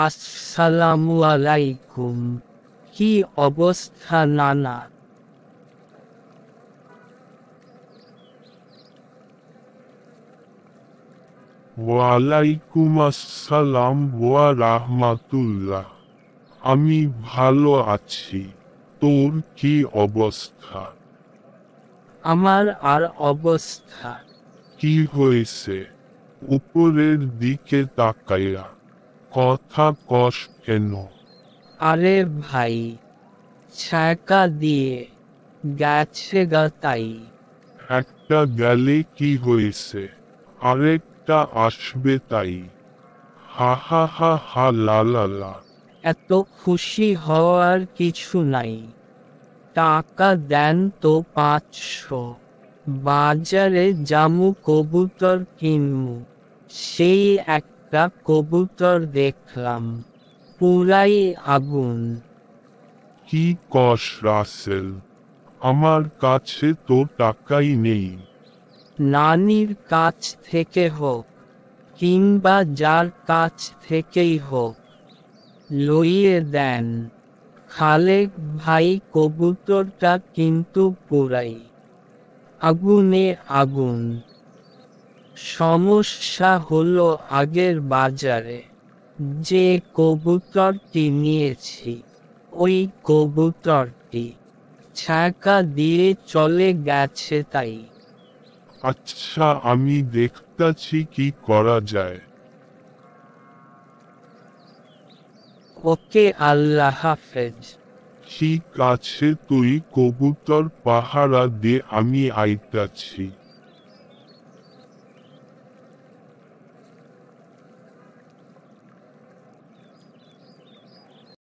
আসসালামু আলাইকুম। কি অবস্থা নানা? ওয়ালাইকুম আসসালাম ওয়া রাহমাতুল্লাহ। আমি ভালো আছি। তোর কি অবস্থা? আমার আর অবস্থা। কি হয়েছে? উপরের দিকে তাকাইয়া কথা কস কেন? আরে ভাই, ছ্যাঁকা দিয়ে গেছে গা তাই। একটা গেলে কি হয়েছে? আরেকটা আসবে তাই। হা হা হা হা লা লা লা। এত খুশি হওয়ার কিছু নাই। টাকা দেন তো 500, বাজারে জামু কবুতর কিনমু। সেই একটা কবুতর দেখলাম, পুরাই আগুন। কি কস রাসেল? আমার কাছে তো টাকাই নেই। নানির কাছ থেকে হোক, কিংবা যার কাছ থেকেই হোক, লইয়ে দেন। খালেক ভাই, কবুতরটা কিন্তু পুরাই আগুনে আগুন। সমস্যা হলো আগের বাজারে যে কবুতরটি নিয়েছি, ওই কবুতরটি ছ্যাঁকা দিয়ে চলে গেছে তাই। আচ্ছা, আমি দেখতাছি কি করা যায়। ওকে, আল্লাহ হাফেজ। ঠিক আছে, তুই কবুতর পাহারা দে, আমি আইতাছি।